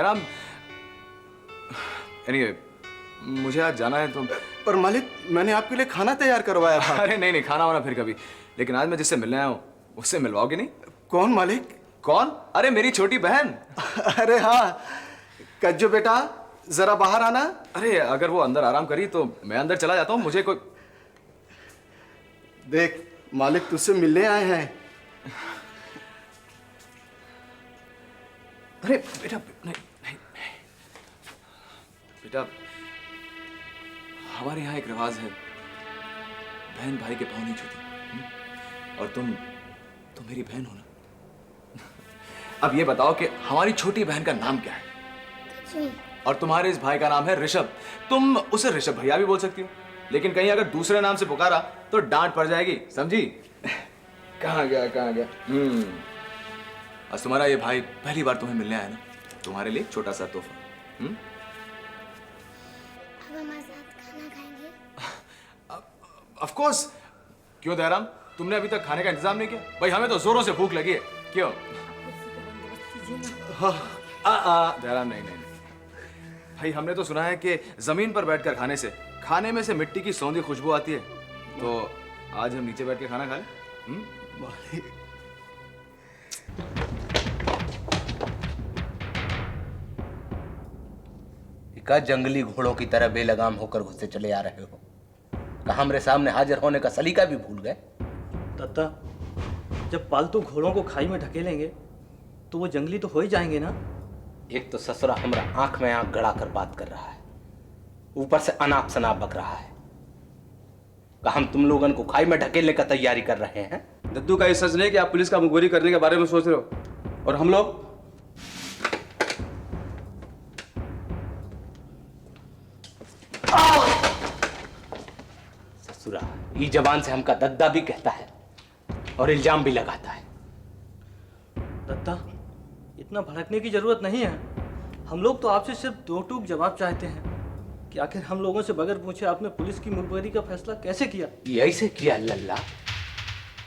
Jairam, anyway, मुझे आज जाना है तो। पर मालिक, मैंने आपके लिए खाना तैयार करवाया था। अरे नहीं नहीं, खाना वाना फिर कभी, लेकिन आज मैं जिससे मिलने आया हूँ उससे मिलवाओगे नहीं? कौन मालिक? कौन? अरे मेरी छोटी बहन। अरे हाँ, कज्जू बेटा जरा बाहर आना। अरे अगर वो अंदर आराम करी तो मैं अंदर चला जाता हूँ, मुझे कोई। देख, मालिक तुझसे मिलने आए हैं। अरे बेटा, नहीं नहीं नहीं बेटा, हमारे यहाँ एक रिवाज है, बहन भाई के पाँव नहीं छूती। और तुम मेरी बहन हो ना। अब ये बताओ कि हमारी छोटी बहन का नाम क्या है? और तुम्हारे इस भाई का नाम है ऋषभ। तुम उसे ऋषभ भैया भी बोल सकती हो, लेकिन कहीं अगर दूसरे नाम से पुकारा तो डांट पड़ जाएगी, समझी? कहाँ गया कहाँ गया? आज तुम्हारा ये भाई पहली बार तुम्हें मिलने आया ना, तुम्हारे लिए छोटा सा तोहफा। अब हमारे साथ खाना खाएंगे? Of course. क्यों दयाराम, तुमने अभी तक खाने का इंतजाम नहीं किया? भाई हमें तो जोरों से भूख लगी है। क्यों? दयाराम नहीं नहीं नहीं भाई, हमने तो सुना है कि जमीन पर बैठकर खाने से खाने में से मिट्टी की सौंधी खुशबू आती है, तो आज हम नीचे बैठ के खाना खा लें। का जंगली घोड़ों की तरह बेलगाम होकर घुसे चले आ रहे हो? कहा हमरे सामने हाजिर होने का सलीका भी भूल गए? दत्ता, जब पालतू घोड़ों को खाई में ढकेलेंगे तो वो जंगली तो हो ही जाएंगे ना। एक तो ससुरा हमरा आंख में आंख गड़ा कर बात कर रहा है, ऊपर से अनाप शनाप बक रहा है। कहा हम तुम लोगन को खाई में ढकेलने का तैयारी कर रहे हैं? दद्दू का ये सच नहीं कि आप पुलिस का मुखबिरी करने के बारे में सोच रहे हो और हम लोग? ससुरा ई जबान से हमका दद्दा भी कहता है और इल्जाम भी लगाता है। दत्ता, इतना भड़कने की जरूरत नहीं है। हम लोग तो आपसे सिर्फ दो टूक जवाब चाहते हैं कि आखिर हम लोगों से बगैर पूछे आपने पुलिस की मुखबिरी का फैसला कैसे किया? ऐसे किया लल्ला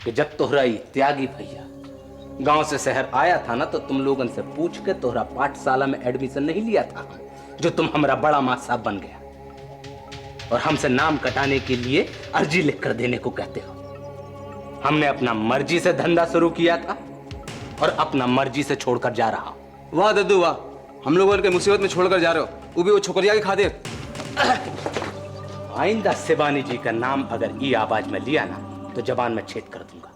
कि जब तोहरा त्यागी भैया गांव से शहर आया था ना, तो तुम लोगन से पूछ के तोहरा पाठशाला में एडमिशन नहीं लिया था, जो तुम हमारा बड़ा माँ साहब बन गया और हमसे नाम कटाने के लिए अर्जी लिख कर देने को कहते हो। हमने अपना मर्जी से धंधा शुरू किया था और अपना मर्जी से छोड़कर जा रहा हूं। वाह दद्दू वाह, हम लोगों के मुसीबत में छोड़कर जा रहे हो, वो भी वो छोकरिया की खातिर। आइंदा शिवानी जी का नाम अगर ई आवाज में लिया ना तो जबान में छेद कर दूंगा।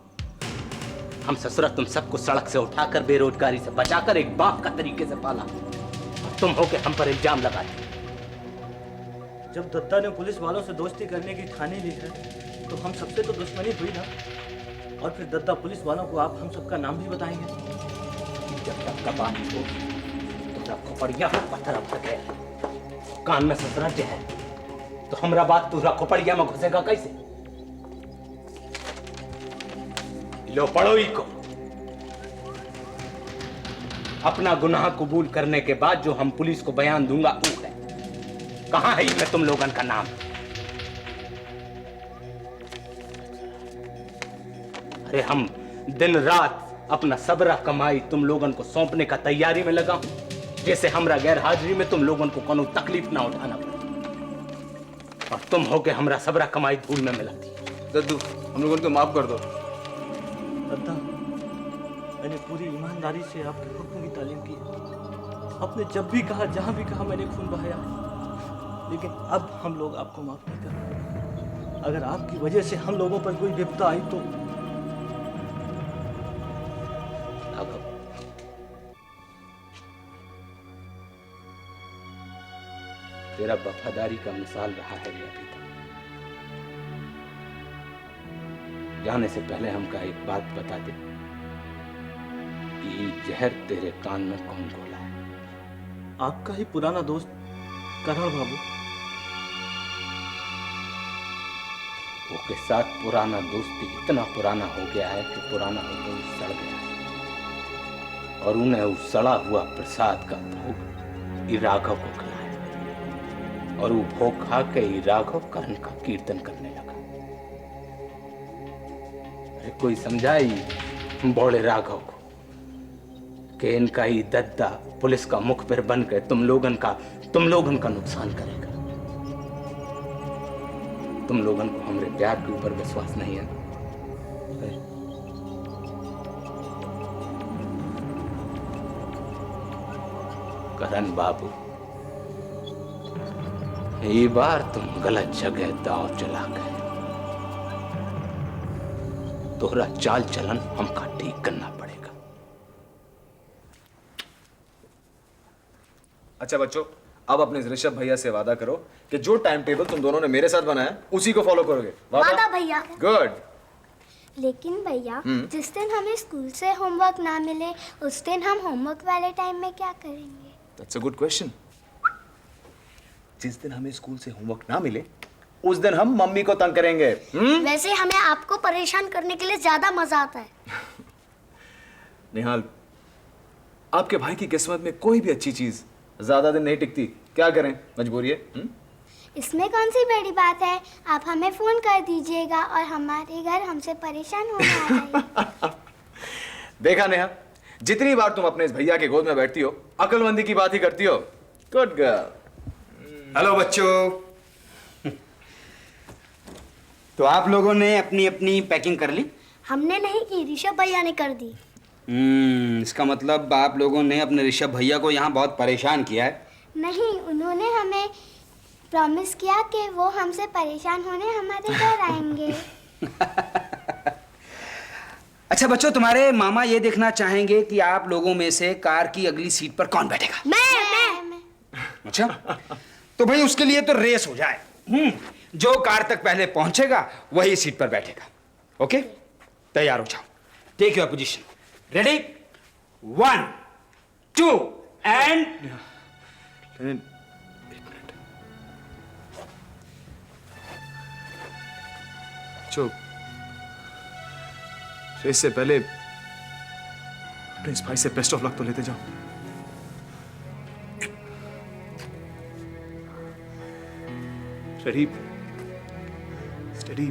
हम ससुरा तुम सबको सड़क से उठाकर बेरोजगारी से बचाकर एक बाप का तरीके से पाला, तुम हो के हम पर इल्जाम लगाते। जब दत्ता ने पुलिस वालों से दोस्ती करने की ठानी ली है तो हम सबसे तो दुश्मनी हुई ना। और फिर दत्ता पुलिस वालों को आप हम सबका नाम भी बताएंगे। जब तक कबानी हो तो खोपड़िया में पत्थर अब तक है, कान में ससुरा है तो हमरा बात तुहरा खोपड़िया में घुसेगा कैसे? लो पढ़ो ही को। अपना गुनाह कबूल करने के बाद जो हम पुलिस को बयान दूंगा वो है। कहां है इसमें तुम लोगन का नाम? अरे हम दिन रात अपना सबरा कमाई तुम लोगन को सौंपने का तैयारी में लगा हूं, जैसे हमरा गैर हाजिरी में तुम लोगन को कोनो तकलीफ ना उठाना पड़े। और तुम हो के हमरा सबरा कमाई धूल में मिलाती। दद्दू, हम लोगों को माफ कर दो। दत्ता, मैंने पूरी ईमानदारी से आपके हुक्म की तालीम की। आपने जब भी कहा, जहां भी कहा, मैंने खून बहाया। लेकिन अब हम लोग आपको माफ नहीं कर। अगर आपकी वजह से हम लोगों पर कोई विपदा आई तो तेरा वफादारी का मिसाल रहा है ये अभी तक। जाने से पहले हमका एक बात बता दे, ये जहर तेरे कान में कौन घोला है? आपका ही पुराना दोस्त करण बाबू। वो के साथ पुराना दोस्ती इतना पुराना हो गया है कि पुराना होकर वो सड़ गया है और उन्हें उस सड़ा हुआ प्रसाद का भोग ई राघव को खिलाया और वो भोग खा के ई राघव कर्ण का कीर्तन करने लगा। अरे कोई समझाई बौड़े राघव को कि इनका ही दद्दा पुलिस का मुखबिर बनकर तुम लोगन का नुकसान करेगा। तुम लोगन को हमरे प्यार के ऊपर विश्वास नहीं है? करण बाबू, ये बार तुम गलत जगह दांव चला गए। तोहरा चाल चलन हमका ठीक करना पड़ेगा। अच्छा बच्चों, अब अपने ऋषभ भैया से वादा करो कि जो टाइम टेबल तुम दोनों ने मेरे साथ बनाया उसी को फॉलो करोगे। वादा भैया। गुड। लेकिन भैया जिस दिन हमें स्कूल से होमवर्क ना मिले उस दिन हम होमवर्क वाले टाइम में क्या करेंगे? That's a good question. जिस दिन हमें स्कूल से होमवर्क ना मिले उस दिन हम मम्मी को तंग करेंगे। वैसे हमें आपको परेशान करने के लिए ज्यादा मजा आता है। निहाल, आपके भाई की किस्मत में कोई भी अच्छी चीज ज्यादा दिन नहीं टिकती। क्या करें, मजबूरी है। इसमें कौन सी बड़ी बात है? आप हमें फोन कर दीजिएगा और हमारे घर हमसे परेशान होने आ जाइए। देखा नेहा, जितनी बार तुम अपने इस भैया के गोद में बैठती हो अक्लमंदी की बात ही करती हो। Good girl. हेलो बच्चों। तो आप लोगों ने अपनी अपनी पैकिंग कर ली? हमने नहीं की, ऋषभ भैया ने कर दी। इसका मतलब आप लोगों ने अपने ऋषभ भैया को यहाँ बहुत परेशान किया है। नहीं, उन्होंने हमें प्रॉमिस किया कि वो हमसे परेशान होने हमारे घर आएंगे। अच्छा बच्चों, तुम्हारे मामा ये देखना चाहेंगे कि आप लोगों में से कार की अगली सीट पर कौन बैठेगा। मैं। अच्छा, तो भाई उसके लिए तो रेस हो जाए। जो कार तक पहले पहुंचेगा वही सीट पर बैठेगा। ओके, तैयार हो जाओ। Take your position. Ready? 1 2 and एक मिनट, जो रेस से पहले अपने इस भाई से बेस्ट ऑफ लक तो लेते जाओ। रेडी, स्टडी,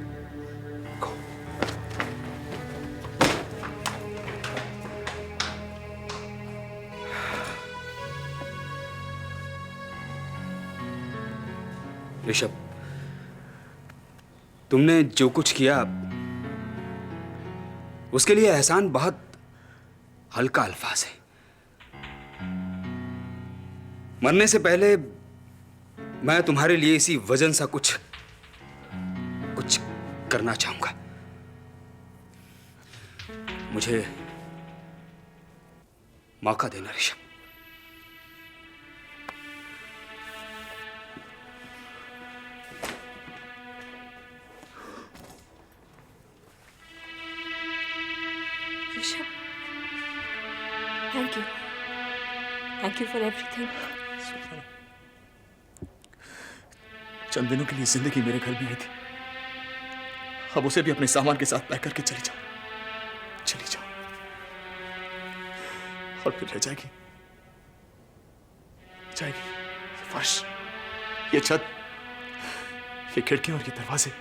गो। ऋषभ, तुमने जो कुछ किया उसके लिए एहसान बहुत हल्का अल्फाज है। मरने से पहले मैं तुम्हारे लिए इसी वजन सा कुछ करना चाहूंगा। मुझे मौका देना Rishabh. Rishabh, thank you for everything. चंद दिनों के लिए जिंदगी मेरे घर में आई थी, अब उसे भी अपने सामान के साथ पैक करके चली जाओ और फिर रह जाएगी ये फर्श, ये छत, ये खिड़कियां और ये दरवाजे,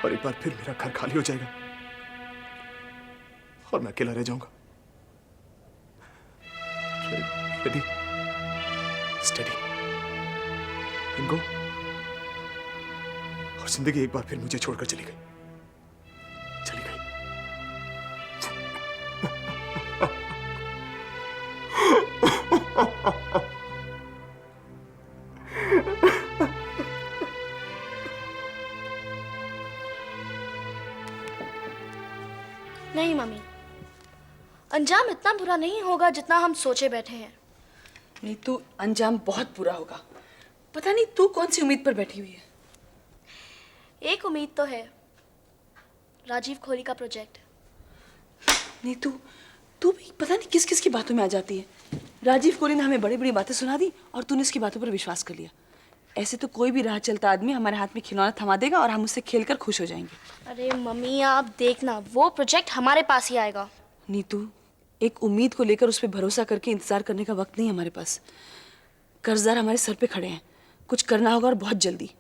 और एक बार फिर मेरा घर खाली हो जाएगा और मैं अकेला रह जाऊंगा। रेडी, स्टडी, इनको, और जिंदगी एक बार फिर मुझे छोड़कर चली गई। नहीं मम्मी, अंजाम इतना बुरा नहीं होगा जितना हम सोचे बैठे हैं। नीतू, अंजाम बहुत बुरा होगा। पता नहीं तू कौन सी उम्मीद पर बैठी हुई है। एक उम्मीद तो है, राजीव खोरी का प्रोजेक्ट। नीतू, तू भी पता नहीं किस किस की बातों में आ जाती है। राजीव कोहली ने हमें बड़ी बड़ी बातें सुना दी और तूने उसकी बातों पर विश्वास कर लिया। ऐसे तो कोई भी राह चलता आदमी हमारे हाथ में खिलौना थमा देगा और हम उससे खेलकर खुश हो जाएंगे। अरे मम्मी, आप देखना, वो प्रोजेक्ट हमारे पास ही आएगा। नीतू, एक उम्मीद को लेकर उस पर भरोसा करके इंतजार करने का वक्त नहीं हमारे पास। कर्जदार हमारे सर पे खड़े हैं, कुछ करना होगा और बहुत जल्दी।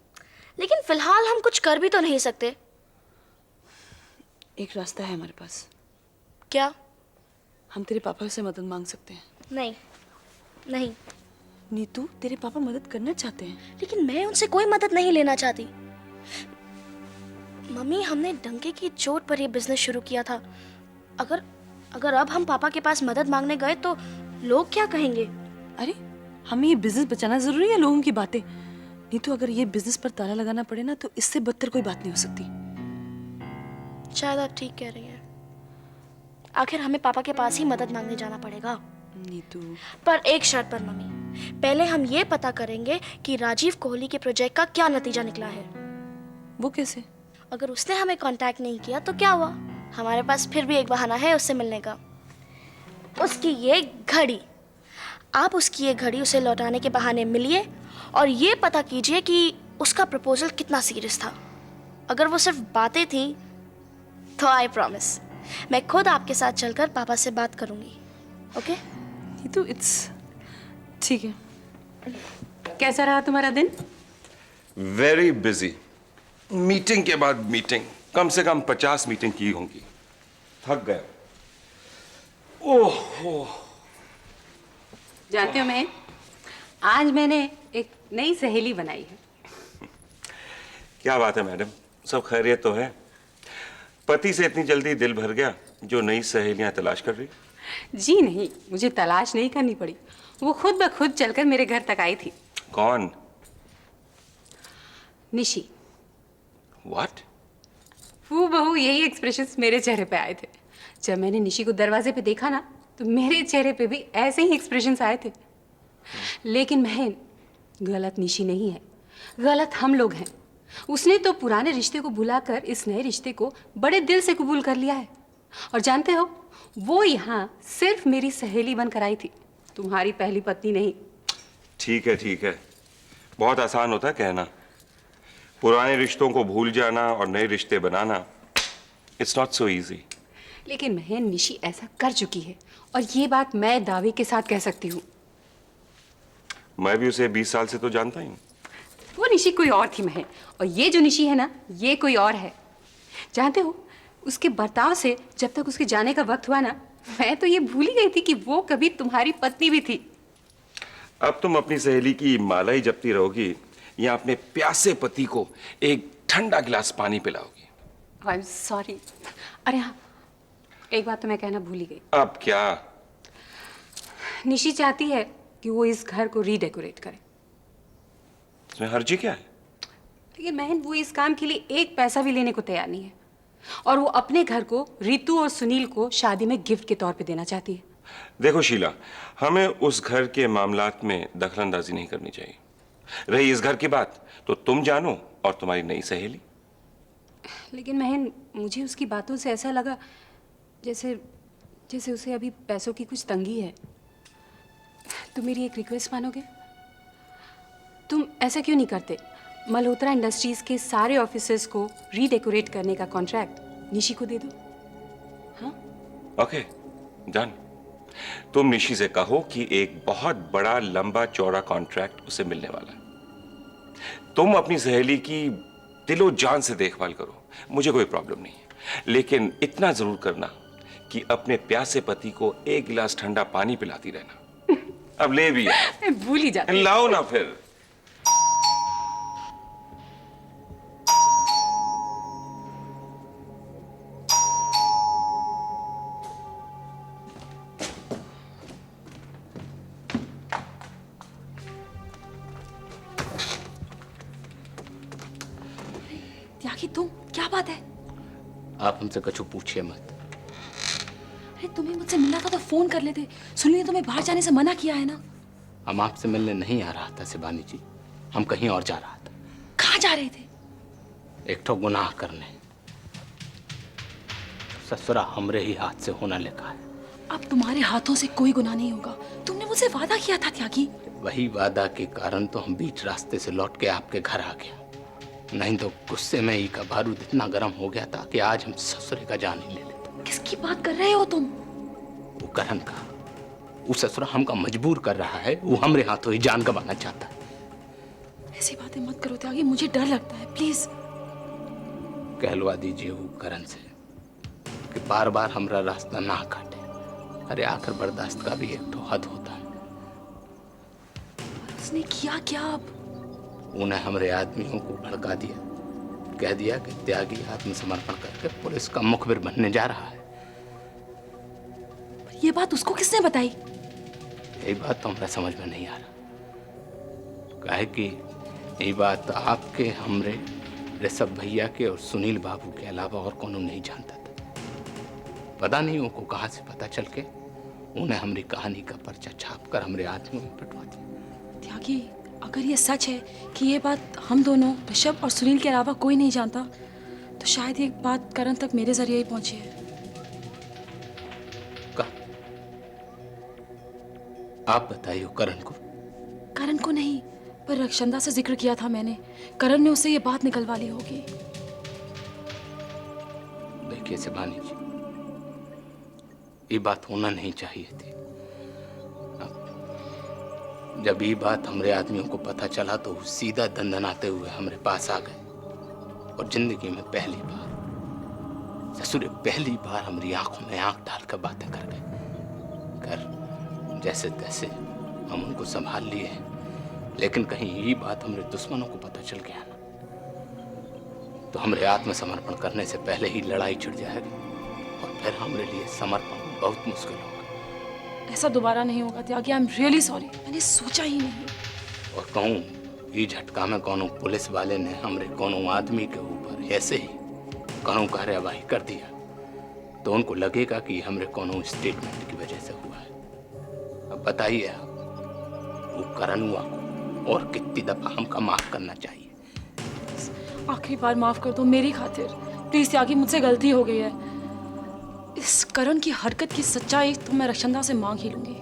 लेकिन फिलहाल हम कुछ कर भी तो नहीं सकते। एक रास्ता है हमारे पास। क्या? हम तेरे पापा से मदद मांग सकते हैं। नहीं नहीं, नीतू, तेरे पापा मदद करना चाहते हैं। लेकिन मैं उनसे कोई मदद नहीं लेना चाहती। मम्मी, हमने डंके की चोट पर यह बिजनेस शुरू किया था। अगर अब हम पापा के पास मदद मांगने गए तो लोग क्या कहेंगे? अरे, हमें ये बिजनेस बचाना जरूरी है लोगों की बातें? नीतू, अगर ये बिजनेस पर ताला लगाना पड़े ना तो इससे बदतर कोई बात नहीं हो सकती। शायद आप ठीक कह रही हैं। आखिर हमें पापा के पास ही मदद मांगने जाना पड़ेगा। नीतू, पर एक शर्त पर मम्मी, पहले हम ये पता करेंगे कि राजीव कोहली के प्रोजेक्ट का क्या नतीजा निकला है। वो कैसे? अगर उसने हमें कांटेक्ट नहीं किया तो क्या हुआ? हमारे पास फिर भी एक बहाना है उससे मिलने का। उसकी ये घड़ी, आप उसकी ये घड़ी उसे लौटाने के बहाने मिलिए और ये पता कीजिए कि उसका प्रपोजल कितना सीरियस था। अगर वो सिर्फ बातें थी तो आई प्रॉमिस मैं खुद आपके साथ चलकर पापा से बात करूंगी। ओके? नीतू, इट्स ठीक है। कैसा रहा तुम्हारा दिन? Very busy. मीटिंग के बाद मीटिंग, कम से कम 50 मीटिंग की होंगी। थक गया। ओह, जानते हो मैं, आज मैंने एक नई सहेली बनाई है। क्या बात है मैडम, सब खैरियत तो है? पति से इतनी जल्दी दिल भर गया जो नई सहेलियां तलाश कर रही? जी नहीं, मुझे तलाश नहीं करनी पड़ी, वो खुद ब खुद चलकर मेरे घर तक आई थी। कौन? निशी। व्हाट? वो बहू यही एक्सप्रेशंस मेरे चेहरे पे आए थे। जब मैंने निशी को दरवाजे पे देखा ना तो मेरे चेहरे पे भी ऐसे ही एक्सप्रेशंस आए थे। लेकिन बहन, गलत निशी नहीं है, गलत हम लोग हैं। उसने तो पुराने रिश्ते को भुलाकर इस नए रिश्ते को बड़े दिल से कबूल कर लिया है। और जानते हो, वो यहाँ सिर्फ मेरी सहेली बनकर आई थी, तुम्हारी पहली पत्नी नहीं। ठीक है ठीक है, बहुत आसान होता है कहना। पुराने रिश्तों को भूल जाना और नए रिश्ते बनाना, इट्स नॉट सो इजी। लेकिन बहन, निशी ऐसा कर चुकी है और ये बात मैं दावे के साथ कह सकती हूँ। मैं भी उसे 20 साल से तो जानता ही हूँ। वो निशी कोई और थी बहन, और ये जो निशी है ना, ये कोई और है। जानते हो, उसके बर्ताव से जब तक उसके जाने का वक्त हुआ ना, मैं तो ये भूल ही गई थी कि वो कभी तुम्हारी पत्नी भी थी। अब तुम अपनी सहेली की माला ही जपती रहोगी या अपने प्यासे पति को एक ठंडा गिलास पानी पिलाओगी? I am sorry. अरे हाँ, एक बात तो मैं कहना भूल ही गई। अब क्या? निशी चाहती है कि वो इस घर को रीडेकोरेट करे। इसमें हर्जी क्या है? लेकिन बहन, वो इस काम के लिए एक पैसा भी लेने को तैयार नहीं है, और वो अपने घर को रितु और सुनील को शादी में गिफ्ट के तौर पे देना चाहती है। देखो शीला, हमें उस घर के मामलात में दखलंदाजी नहीं करनी चाहिए। रही इस घर की बात, तो तुम जानो और तुम्हारी नई सहेली। लेकिन बहन, मुझे उसकी बातों से ऐसा लगा जैसे जैसे उसे अभी पैसों की कुछ तंगी है। तुम मेरी एक रिक्वेस्ट मानोगे? तुम ऐसा क्यों नहीं करते, मल्होत्रा इंडस्ट्रीज के सारे ऑफिसर्स को रीडेकोरेट करने का कॉन्ट्रैक्ट निशी को दे दो। हाँ? Okay, done. तुम निशी से कहो कि एक बहुत बड़ा लंबा चौड़ा कॉन्ट्रैक्ट उसे मिलने वाला है। तुम अपनी सहेली की दिलो जान से देखभाल करो, मुझे कोई प्रॉब्लम नहीं है। लेकिन इतना जरूर करना कि अपने प्यासे पति को एक गिलास ठंडा पानी पिलाती रहना। अब ले भी मैं भूल ही जाती। लाओ ना फिर। त्यागी, तुम, क्या बात है? आप हमसे कुछ पूछिए मत। अरे, तुम्हें मुझसे मिलना था तो फोन कर लेते। सुनील ने तुम्हें बाहर जाने से मना किया है ना? हम आपसे मिलने नहीं आ रहा था शिवानी जी, हम कहीं और जा रहा था। कहाँ जा रहे थे? एक तो गुनाह करने। ससुरा हमरे ही हाथ से होना लिखा है। अब तुम्हारे हाथों से कोई गुनाह नहीं होगा। तुमने मुझसे वादा किया था त्यागी। वही वादा के कारण तो हम बीच रास्ते से लौट के आपके घर आ गया, नहीं तो गुस्से में ही का बारूद इतना गर्म हो गया था कि आज हम ससुरे का जान ही ले लेते। किसकी बात कर रहे हो तुम? वो करण का, वो ससुरा हमका मजबूर कर रहा है, वो हमरे हाथों ही जान गंवाना चाहता है। ऐसी बातें मत करो त्यागी, मुझे डर लगता है, प्लीज। कहलवा दीजिए वो करण से कि बार बार हमरा रास्ता ना काटे, अरे आखिर बर्दाश्त का भी एक तो हद होता है। उसने किया क्या अब? उन्हें हमारे आदमियों को भड़का दिया, कह दिया कि त्यागी आत्मसमर्पण करके पुलिस का मुखबिर बनने जा रहा है। ये बात उसको किसने बताई? यही बात तो हमारा समझ में नहीं आ रहा। काहे कि ये बात आपके, हमरे, ऋषभ भैया के और सुनील बाबू के अलावा और कौन नहीं जानता था। पता नहीं उनको कहाँ से पता चल के उन्हें हमारी कहानी का पर्चा छाप कर हमारे आदमियों में पिटवा दिया। त्यागी, अगर ये सच है कि ये बात हम दोनों, ऋषभ और सुनील के अलावा कोई नहीं जानता, तो शायद ये बात करण तक मेरे जरिए ही पहुंची है। आप बताइए करण को। करण को नहीं, पर रक्षंदा से जिक्र किया था मैंने। करण ने उसे ये बात निकलवा ली होगी। देखिए शिवानी जी, ये बात होना नहीं चाहिए थी। जब ये बात हमारे आदमियों को पता चला तो वो सीधा दंदनाते हुए हमारे पास आ गए और जिंदगी में पहली बार, ससुर पहली बार हमारी आंखों में आंख डालकर बातें कर गए। कर जैसे तैसे हम उनको संभाल लिए हैं, लेकिन कहीं ये बात हमारे दुश्मनों को पता चल गया ना, तो हमारे आत्मसमर्पण करने से पहले ही लड़ाई छिड़ जाएगी और फिर हमारे लिए समर्पण बहुत मुश्किल होगा। ऐसा दोबारा नहीं होगा त्यागी, आई एम रियली सॉरी, मैंने सोचा ही नहीं। और कहूँ ये झटका में कोनो पुलिस वाले ने हमारे कोनो आदमी के ऊपर ऐसे ही कोनो कार्यवाही कर दिया तो उनको लगेगा कि हमारे कोनो स्टेटमेंट की वजह से हुआ है। अब बताइए आप, वो करण हुआ को और कितनी दफा हमका माफ करना चाहिए? आखिरी बार माफ कर दो मेरी खातिर, प्लीज त्यागी, मुझसे गलती हो गई है। इस करण की हरकत की सच्चाई तो मैं रक्षंदा से मांग ही लूंगी।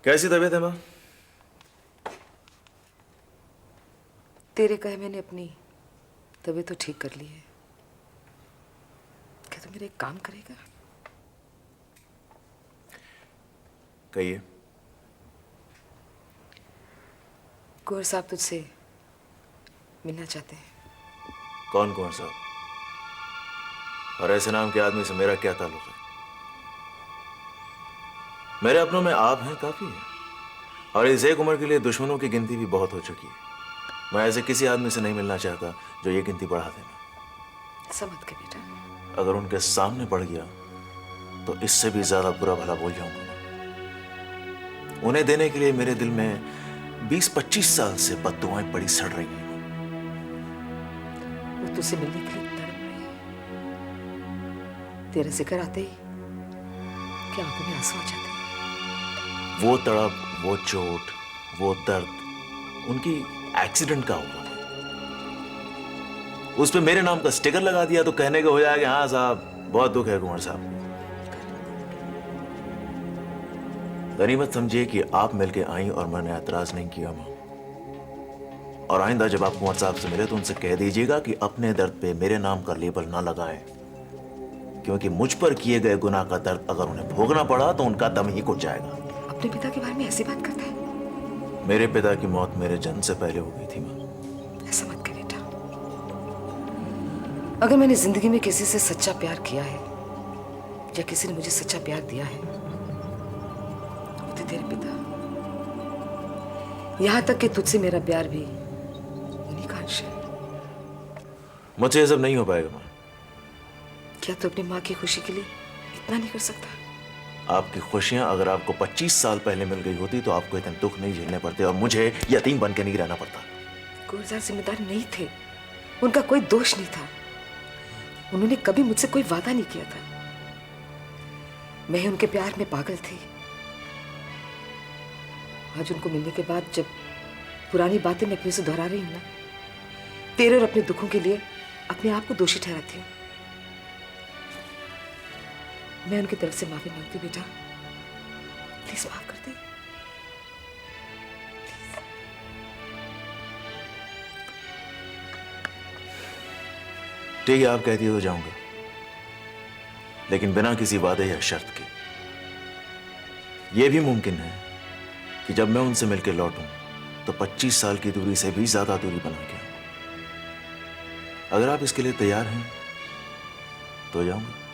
कैसी तबीयत है माँ? तेरे कहे मैंने अपनी तबीयत तो ठीक कर ली है। क्या तू मेरा एक काम करेगा? कहिए। कुंवर साहब तुझसे मिलना चाहते हैं। कौन कुंवर साहब? और ऐसे नाम के आदमी से मेरा क्या ताल्लुक है? मेरे अपनों में आप हैं काफी है, और इस एक उम्र के लिए दुश्मनों की गिनती भी बहुत हो चुकी है। मैं ऐसे किसी आदमी से नहीं मिलना चाहता जो ये गिनती बढ़ा देना। समझ के बेटा। अगर उनके सामने बढ़ गया तो इससे भी ज्यादा बुरा भला बोल जाऊंगा। उन्हें देने के लिए मेरे दिल में 20-25 साल से बद्दुआएं पड़ी सड़ रही हैं। वो तुझसे मिलने के लिए तड़प रही है। तेरा जिक्र आते ही क्या आंखों में आंसू आ जाते हैं। वो तड़प, वो चोट, वो दर्द उनकी एक्सीडेंट का हुआ। उस पे मेरे नाम का स्टिकर लगा दिया तो कहने का हो जाएगा हाँ साहब बहुत दुख है कुंवर साहब। गनीमत समझिए कि आप मिलके आई और मैंने ऐतराज नहीं किया मां। और आइंदा जब आप कुंवर साहब से मिले तो उनसे कह दीजिएगा कि अपने दर्द पे मेरे नाम का लेबल ना लगाएं, क्योंकि मुझ पर किए गए गुनाह का दर्द अगर उन्हें भोगना पड़ा तो उनका दम ही घुट जाएगा। अपने पिता के बारे में ऐसी बात करता है? मेरे पिता की मौत मेरे जन्म से पहले हो गई थी मां। ऐसा मत कर बेटा। अगर मैंने जिंदगी में किसी से सच्चा प्यार किया है या किसी ने मुझे सच्चा प्यार दिया है वो थे तेरे पिता। यहां तक कि तुझसे मेरा प्यार भी उन्हीं का अंश है। मुझसे ये सब नहीं हो पाएगा मां। क्या तू अपनी माँ की खुशी के लिए इतना नहीं कर सकता? आपकी खुशियां अगर आपको 25 साल पहले मिल गई होती तो आपको इतने दुख नहीं झेलने पड़ते और मुझे यतीम बन के नहीं रहना पड़ता। गुरजार जिम्मेदार नहीं थे, उनका कोई दोष नहीं था। उन्होंने कभी मुझसे कोई वादा नहीं किया था। मैं उनके प्यार में पागल थी। आज उनको मिलने के बाद जब पुरानी बातें मैं अपने से दोहरा रही हूं ना, तेरे और अपने दुखों के लिए अपने आप को दोषी ठहराती हूँ। मैं उनकी तरफ से माफी मांगती हूँ बेटा, प्लीज माफ कर दे। ठीक है, आप कहती हो तो जाऊंगा, लेकिन बिना किसी वादे या शर्त के। यह भी मुमकिन है कि जब मैं उनसे मिलकर लौटूं तो 25 साल की दूरी से भी ज्यादा दूरी बना के। अगर आप इसके लिए तैयार हैं तो जाऊंगा।